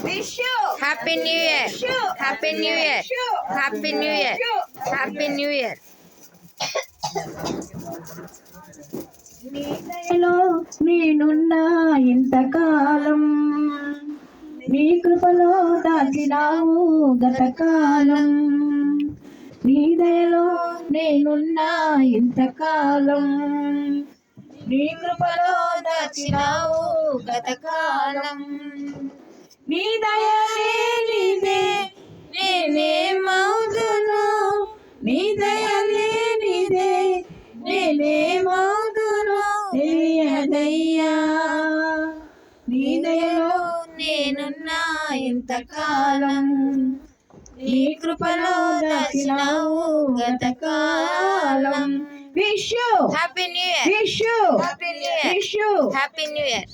Wish you happy new year, happy new year, happy new year, happy new year. నీ దయలో నేనున్నా ఇంతకాలం, నీ కృపలో దాచినావు గతకాలం. నీ దయలో నేనున్నా ఇంతకాలం, నీ కృపలో దాచినావు గతకాలం. నీ దయ లేనిదే నేనేమవుదును, నీ దయ లేనిదే నేనేమవుదును తెలియదయ్యా. నీ దయలో నేనున్నా ఇంతకాలం, నీ కృపలో దాచినావు గతకాలం. Wish you happy new year, wish you happy new year, wish you happy new year.